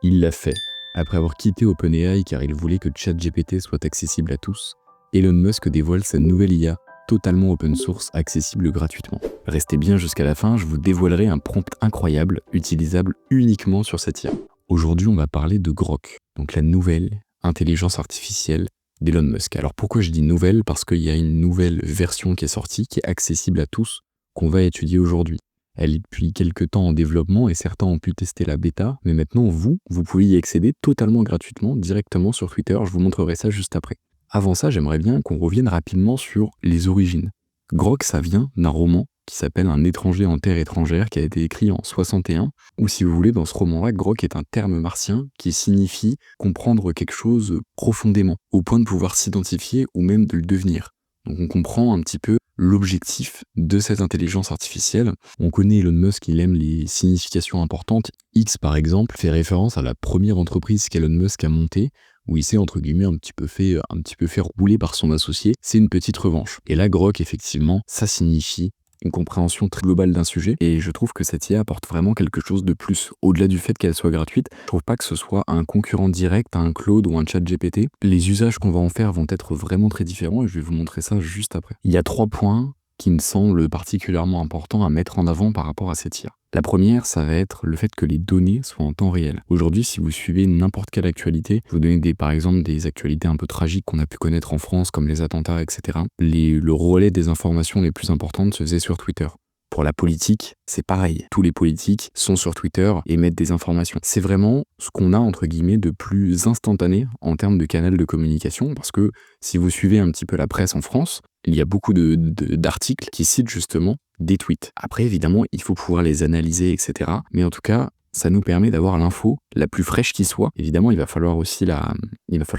Il l'a fait. Après avoir quitté OpenAI car il voulait que ChatGPT soit accessible à tous, Elon Musk dévoile sa nouvelle IA totalement open source, accessible gratuitement. Restez bien jusqu'à la fin, je vous dévoilerai un prompt incroyable, utilisable uniquement sur cette IA. Aujourd'hui, on va parler de Grok, donc la nouvelle intelligence artificielle d'Elon Musk. Alors pourquoi je dis nouvelle? Parce qu'il y a une nouvelle version qui est sortie, qui est accessible à tous, qu'on va étudier aujourd'hui. Elle est depuis quelques temps en développement et certains ont pu tester la bêta, mais maintenant vous pouvez y accéder totalement gratuitement, directement sur Twitter. Je vous montrerai ça juste après. Avant ça, j'aimerais bien qu'on revienne rapidement sur les origines. Grok, ça vient d'un roman qui s'appelle Un étranger en terre étrangère, qui a été écrit en 61, ou si vous voulez, dans ce roman-là, Grok est un terme martien qui signifie comprendre quelque chose profondément, au point de pouvoir s'identifier ou même de le devenir. Donc on comprend un petit peu l'objectif de cette intelligence artificielle. On connaît Elon Musk, il aime les significations importantes. X, par exemple, fait référence à la première entreprise qu'Elon Musk a montée, où il s'est entre guillemets un petit peu fait rouler par son associé. C'est une petite revanche. Et là, Grok, effectivement, ça signifie une compréhension très globale d'un sujet, et je trouve que cette IA apporte vraiment quelque chose de plus. Au-delà du fait qu'elle soit gratuite, je trouve pas que ce soit un concurrent direct à un Claude ou un ChatGPT. Les usages qu'on va en faire vont être vraiment très différents, et je vais vous montrer ça juste après. Il y a 3 points qui me semblent particulièrement importants à mettre en avant par rapport à cette IA. La première, ça va être le fait que les données soient en temps réel. Aujourd'hui, si vous suivez n'importe quelle actualité, je vous donne par exemple des actualités un peu tragiques qu'on a pu connaître en France, comme les attentats, etc. Le relais des informations les plus importantes se faisait sur Twitter. Pour la politique, c'est pareil. Tous les politiques sont sur Twitter et mettent des informations. C'est vraiment ce qu'on a, entre guillemets, de plus instantané en termes de canal de communication, parce que si vous suivez un petit peu la presse en France, il y a beaucoup d'articles qui citent justement des tweets. Après, évidemment, il faut pouvoir les analyser, etc. Mais en tout cas, ça nous permet d'avoir l'info la plus fraîche qui soit. Évidemment, il va falloir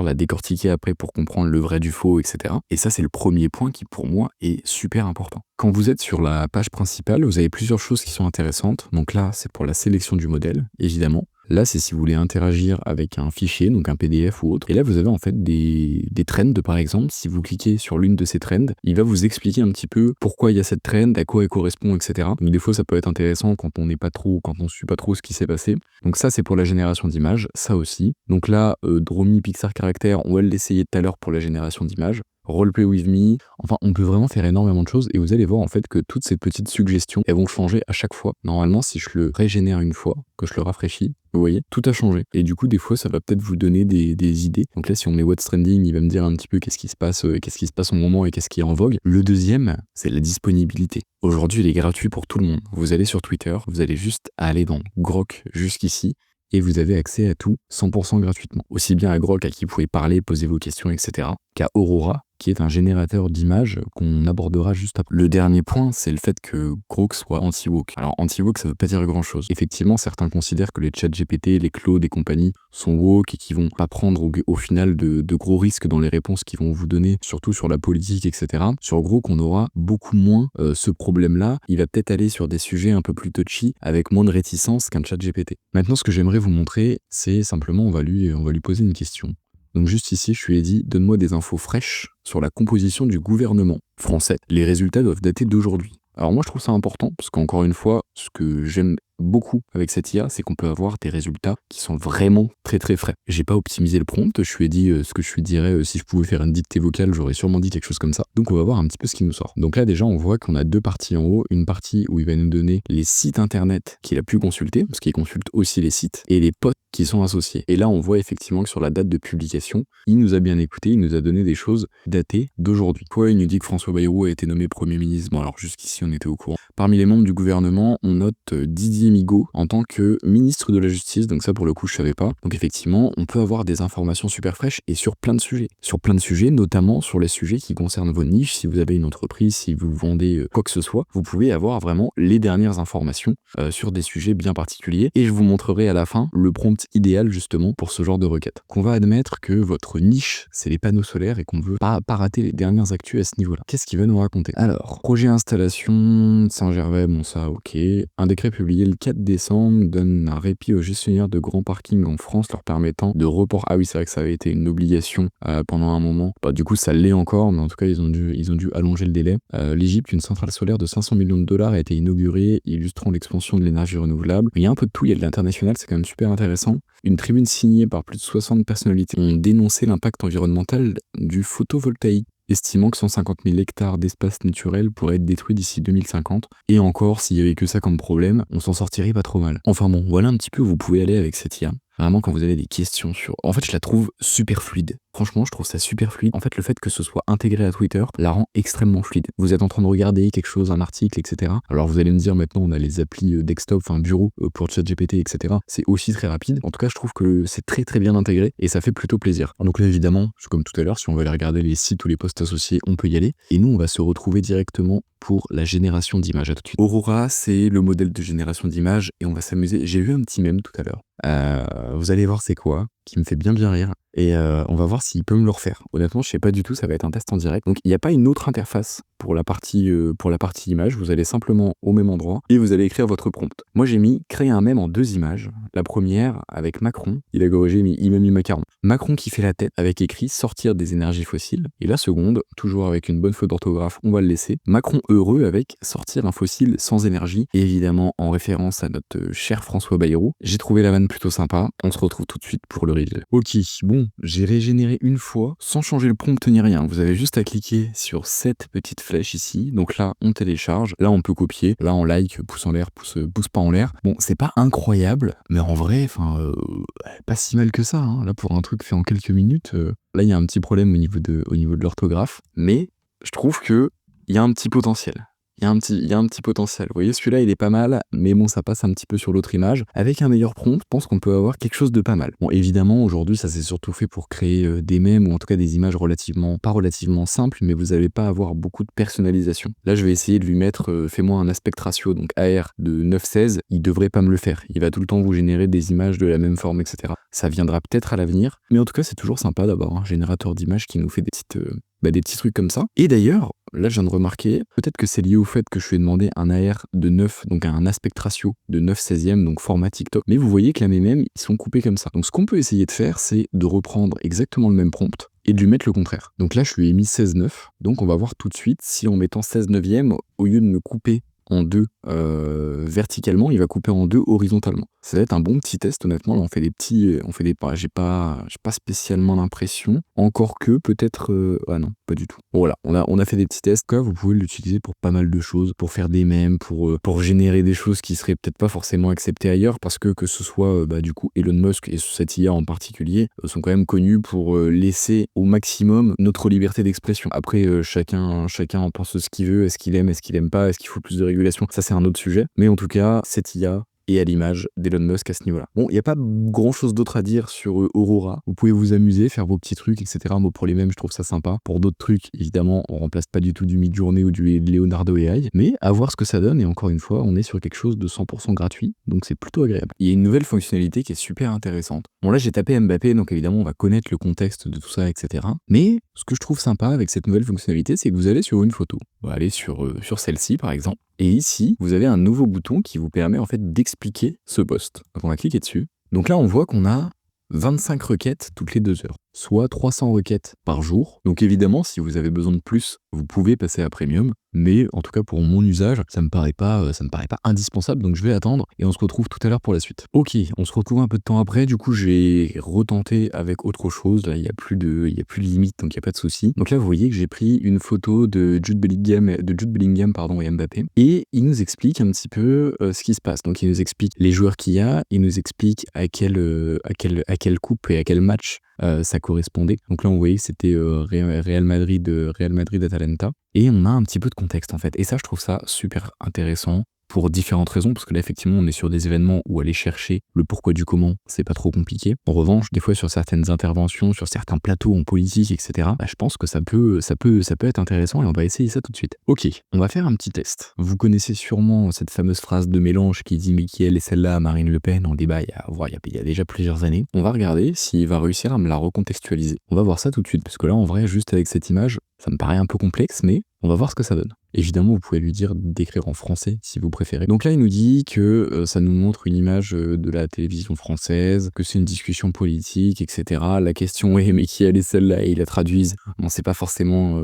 la décortiquer après pour comprendre le vrai du faux, etc. Et ça, c'est le premier point qui, pour moi, est super important. Quand vous êtes sur la page principale, vous avez plusieurs choses qui sont intéressantes. Donc là, c'est pour la sélection du modèle, évidemment. Là, c'est si vous voulez interagir avec un fichier, donc un PDF ou autre. Et là, vous avez en fait des trends, par exemple. Si vous cliquez sur l'une de ces trends, il va vous expliquer un petit peu pourquoi il y a cette trend, à quoi elle correspond, etc. Donc des fois, ça peut être intéressant quand on suit pas trop ce qui s'est passé. Donc ça, c'est pour la génération d'images, ça aussi. Donc là, Dromi, Pixar Character, on va l'essayer tout à l'heure pour la génération d'images. Roleplay with me, enfin on peut vraiment faire énormément de choses et vous allez voir en fait que toutes ces petites suggestions, elles vont changer à chaque fois. Normalement, si je le régénère une fois, que je le rafraîchis, vous voyez, tout a changé. Et du coup, des fois, ça va peut-être vous donner des idées. Donc là, si on met What's Trending, il va me dire un petit peu qu'est-ce qui se passe au moment et qu'est-ce qui est en vogue. Le deuxième, c'est la disponibilité. Aujourd'hui, il est gratuit pour tout le monde. Vous allez sur Twitter, vous allez juste aller dans Grok jusqu'ici, et vous avez accès à tout 100% gratuitement. Aussi bien à Grok à qui vous pouvez parler, poser vos questions, etc., qu'à Aurora, qui est un générateur d'images qu'on abordera juste après. Le dernier point, c'est le fait que Grok soit anti-woke. Alors anti-woke, ça veut pas dire grand-chose. Effectivement, certains considèrent que les ChatGPT, les Claude et compagnie sont woke et qui vont pas prendre au final de gros risques dans les réponses qu'ils vont vous donner, surtout sur la politique, etc. Sur Grok, on aura beaucoup moins ce problème-là. Il va peut-être aller sur des sujets un peu plus touchy, avec moins de réticence qu'un ChatGPT. Maintenant, ce que j'aimerais vous montrer, c'est simplement, on va lui poser une question. Donc juste ici, je lui ai dit, donne-moi des infos fraîches sur la composition du gouvernement français. Les résultats doivent dater d'aujourd'hui. Alors moi, je trouve ça important, parce qu'encore une fois, ce que j'aime beaucoup avec cette IA, c'est qu'on peut avoir des résultats qui sont vraiment très très frais. J'ai pas optimisé le prompt, je lui ai dit ce que je lui dirais si je pouvais faire une dictée vocale, j'aurais sûrement dit quelque chose comme ça. Donc on va voir un petit peu ce qui nous sort. Donc là déjà on voit qu'on a 2 parties en haut, une partie où il va nous donner les sites internet qu'il a pu consulter, parce qu'il consulte aussi les sites, et les posts qui sont associés. Et là on voit effectivement que sur la date de publication, il nous a bien écouté, il nous a donné des choses datées d'aujourd'hui. Quoi, il nous dit que François Bayrou a été nommé Premier ministre. Bon alors jusqu'ici on était au courant. Parmi les membres du gouvernement, on note Didier Migaud en tant que ministre de la Justice, donc ça pour le coup je savais pas. Donc effectivement, on peut avoir des informations super fraîches et sur plein de sujets. Sur plein de sujets, notamment sur les sujets qui concernent vos niches. Si vous avez une entreprise, si vous vendez quoi que ce soit, vous pouvez avoir vraiment les dernières informations sur des sujets bien particuliers. Et je vous montrerai à la fin le prompt idéal justement pour ce genre de requête. Qu'on va admettre que votre niche, c'est les panneaux solaires et qu'on ne veut pas rater les dernières actus à ce niveau-là. Qu'est-ce qu'il va nous raconter? Alors, projet installation Saint-Gervais, bon ça ok. Un décret publié le 4 décembre donne un répit aux gestionnaires de grands parkings en France leur permettant de report. Ah oui, c'est vrai que ça avait été une obligation pendant un moment. Bah, du coup, ça l'est encore, mais en tout cas, ils ont dû allonger le délai. L'Égypte, une centrale solaire de 500 millions de dollars a été inaugurée, illustrant l'expansion de l'énergie renouvelable. Il y a un peu de tout, il y a de l'international, c'est quand même super intéressant. Une tribune signée par plus de 60 personnalités ont dénoncé l'impact environnemental du photovoltaïque, estimant que 150 000 hectares d'espace naturel pourraient être détruits d'ici 2050. Et encore, s'il y avait que ça comme problème, on s'en sortirait pas trop mal. Enfin bon, voilà un petit peu où vous pouvez aller avec cette IA. Vraiment, quand vous avez des questions sur... En fait, je la trouve super fluide. Franchement, je trouve ça super fluide. En fait, le fait que ce soit intégré à Twitter la rend extrêmement fluide. Vous êtes en train de regarder quelque chose, un article, etc. Alors, vous allez me dire, maintenant, on a les applis desktop, enfin bureau pour ChatGPT, etc. C'est aussi très rapide. En tout cas, je trouve que c'est très très bien intégré et ça fait plutôt plaisir. Donc là, évidemment, comme tout à l'heure, si on veut aller regarder les sites ou les posts associés, on peut y aller. Et nous, on va se retrouver directement pour la génération d'images. À tout de suite. Aurora, c'est le modèle de génération d'images et on va s'amuser. J'ai vu un petit mème tout à l'heure. Vous allez voir c'est quoi, qui me fait bien rire. Et on va voir s'il peut me le refaire. Honnêtement, je sais pas du tout, ça va être un test en direct. Donc il n'y a pas une autre interface pour la partie image. Vous allez simplement au même endroit et vous allez écrire votre prompt. Moi j'ai mis créer un mème en 2 images. La première avec Macron, il m'a mis Macaron. Macron qui fait la tête avec écrit sortir des énergies fossiles. Et la seconde, toujours avec une bonne faute d'orthographe, on va le laisser. Macron heureux avec sortir un fossile sans énergie. Et évidemment en référence à notre cher François Bayrou. J'ai trouvé la vanne plutôt sympa. On se retrouve tout de suite pour le reel. Ok, bon, j'ai régénéré une fois sans changer le prompt ni rien. Vous avez juste à cliquer sur cette petite flèche ici. Donc là, on télécharge. Là, on peut copier. Là, on like, pouce en l'air, pouce pas en l'air. Bon, c'est pas incroyable, mais en vrai, pas si mal que ça. Hein. Là, pour un truc fait en quelques minutes, là, il y a un petit problème au niveau de l'orthographe. Mais je trouve que il y a un petit potentiel. Il y a un petit potentiel. Vous voyez, celui-là, il est pas mal, mais bon, ça passe un petit peu sur l'autre image. Avec un meilleur prompt, je pense qu'on peut avoir quelque chose de pas mal. Bon, évidemment, aujourd'hui, ça s'est surtout fait pour créer des mèmes ou en tout cas des images pas relativement simples, mais vous n'allez pas avoir beaucoup de personnalisation. Là, je vais essayer de lui mettre, fais-moi un aspect ratio, donc AR de 9,16. Il devrait pas me le faire. Il va tout le temps vous générer des images de la même forme, etc. Ça viendra peut-être à l'avenir, mais en tout cas, c'est toujours sympa d'avoir un générateur d'images qui nous fait des petits trucs comme ça. Et d'ailleurs, là, je viens de remarquer, peut-être que c'est lié au fait que je lui ai demandé un AR de 9, donc un aspect ratio de 9/16e, donc format TikTok. Mais vous voyez que là, mes mèmes, ils sont coupés comme ça. Donc, ce qu'on peut essayer de faire, c'est de reprendre exactement le même prompt et de lui mettre le contraire. Donc là, je lui ai mis 16,9. Donc, on va voir tout de suite si en mettant 16/9e, au lieu de me couper en 2 verticalement, il va couper en 2 horizontalement. Ça va être un bon petit test, honnêtement. Là, j'ai pas spécialement l'impression. Encore que, peut-être, ah non, pas du tout. Bon, voilà, on a fait des petits tests. Quoi, vous pouvez l'utiliser pour pas mal de choses, pour faire des mèmes, pour générer des choses qui seraient peut-être pas forcément acceptées ailleurs, parce que ce soit, du coup, Elon Musk et cette IA en particulier, sont quand même connus pour laisser au maximum notre liberté d'expression. Après, chacun en pense ce qu'il veut, est-ce qu'il aime pas, est-ce qu'il faut plus de régulation, ça c'est un autre sujet. Mais en tout cas, cette IA est à l'image d'Elon Musk à ce niveau-là. Bon, il n'y a pas grand chose d'autre à dire sur Aurora. Vous pouvez vous amuser, faire vos petits trucs, etc. Moi, pour les mêmes, je trouve ça sympa. Pour d'autres trucs, évidemment, on remplace pas du tout du Midjourney ou du Leonardo AI, mais à voir ce que ça donne. Et encore une fois, on est sur quelque chose de 100% gratuit, donc c'est plutôt agréable. Il y a une nouvelle fonctionnalité qui est super intéressante. Bon, là, j'ai tapé Mbappé, donc évidemment, on va connaître le contexte de tout ça, etc. Mais ce que je trouve sympa avec cette nouvelle fonctionnalité, c'est que vous allez sur une photo. On va aller sur celle-ci, par exemple. Et ici, vous avez un nouveau bouton qui vous permet en fait d'expliquer ce post. Donc on va cliquer dessus. Donc là, on voit qu'on a 25 requêtes toutes les 2 heures, soit 300 requêtes par jour. Donc évidemment, si vous avez besoin de plus, vous pouvez passer à Premium. Mais en tout cas, pour mon usage, ça me paraît pas indispensable. Donc je vais attendre et on se retrouve tout à l'heure pour la suite. Ok, on se retrouve un peu de temps après. Du coup, j'ai retenté avec autre chose. Là, il y a plus de limite, donc il y a pas de souci. Donc là, vous voyez que j'ai pris une photo de Jude Bellingham, et Mbappé. Et il nous explique un petit peu ce qui se passe. Donc il nous explique les joueurs qu'il y a. Il nous explique à quelle coupe et à quel match ça correspondait. Donc là, on voyait que c'était Real Madrid-Atalanta. Et on a un petit peu de contexte en fait. Et ça, je trouve ça super intéressant pour différentes raisons, parce que là, effectivement, on est sur des événements où aller chercher le pourquoi du comment, c'est pas trop compliqué. En revanche, des fois, sur certaines interventions, sur certains plateaux en politique, etc., je pense que ça peut être intéressant et on va essayer ça tout de suite. Ok, on va faire un petit test. Vous connaissez sûrement cette fameuse phrase de Mélenche qui dit « Mais qui elle est celle-là à Marine Le Pen ?» En débat, il y a déjà plusieurs années. On va regarder s'il va réussir à me la recontextualiser. On va voir ça tout de suite, parce que là, en vrai, juste avec cette image, ça me paraît un peu complexe, mais on va voir ce que ça donne. Évidemment, vous pouvez lui dire d'écrire en français si vous préférez. Donc là, il nous dit que ça nous montre une image de la télévision française, que c'est une discussion politique, etc. La question est, mais qui elle est celle-là? Et ils la traduisent. Bon, c'est pas forcément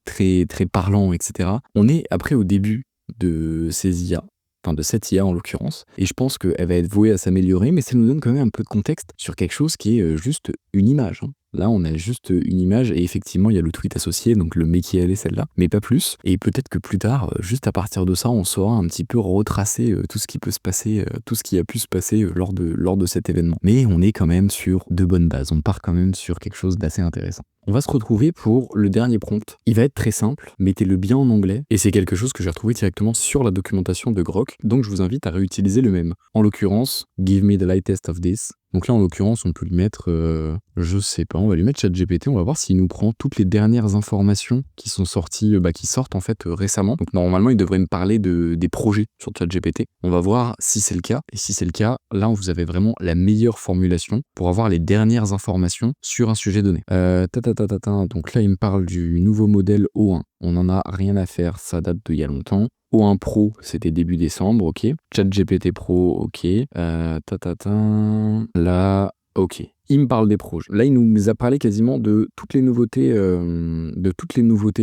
très, très parlant, etc. On est après au début de ces IA. Enfin, de cette IA en l'occurrence, et je pense qu'elle va être vouée à s'améliorer, mais ça nous donne quand même un peu de contexte sur quelque chose qui est juste une image. Là, on a juste une image, et effectivement, il y a le tweet associé, donc le mais qui elle est celle-là, mais pas plus. Et peut-être que plus tard, juste à partir de ça, on saura un petit peu retracer tout ce qui peut se passer, tout ce qui a pu se passer lors de cet événement. Mais on est quand même sur de bonnes bases, on part quand même sur quelque chose d'assez intéressant. On va se retrouver pour le dernier prompt. Il va être très simple, mettez-le bien en anglais, et c'est quelque chose que j'ai retrouvé directement sur la documentation de Grok, donc je vous invite à réutiliser le même. En l'occurrence, give me the latest of this. Donc là, en l'occurrence, on peut lui mettre, je sais pas, on va lui mettre ChatGPT, on va voir s'il nous prend toutes les dernières informations qui sont sorties, qui sortent en fait récemment. Donc normalement, il devrait me parler des projets sur ChatGPT. On va voir si c'est le cas, et si c'est le cas, là, vous avez vraiment la meilleure formulation pour avoir les dernières informations sur un sujet donné. Donc là, il me parle du nouveau modèle O1. On n'en a rien à faire, ça date d'il y a longtemps. O1 Pro, c'était début décembre, ok. ChatGPT Pro, ok. Là, ok. Il me parle des projets. Là, il nous a parlé quasiment de toutes les nouveautés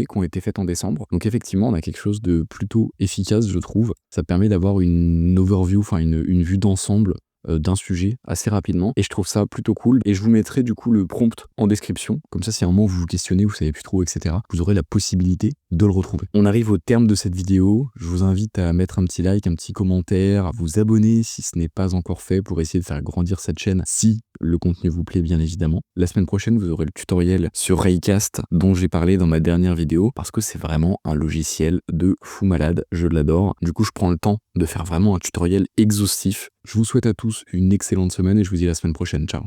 qui ont été faites en décembre. Donc effectivement, on a quelque chose de plutôt efficace, je trouve. Ça permet d'avoir une overview, enfin une vue d'ensemble d'un sujet assez rapidement, et je trouve ça plutôt cool, et je vous mettrai du coup le prompt en description, comme ça si à un moment vous vous questionnez, vous savez plus trop, etc., vous aurez la possibilité de le retrouver. On arrive au terme de cette vidéo, je vous invite à mettre un petit like, un petit commentaire, à vous abonner si ce n'est pas encore fait pour essayer de faire grandir cette chaîne, si le contenu vous plaît bien évidemment. La semaine prochaine, vous aurez le tutoriel sur Raycast dont j'ai parlé dans ma dernière vidéo, parce que c'est vraiment un logiciel de fou malade, je l'adore. Du coup, je prends le temps de faire vraiment un tutoriel exhaustif. Je vous souhaite à tous une excellente semaine et je vous dis à la semaine prochaine. Ciao.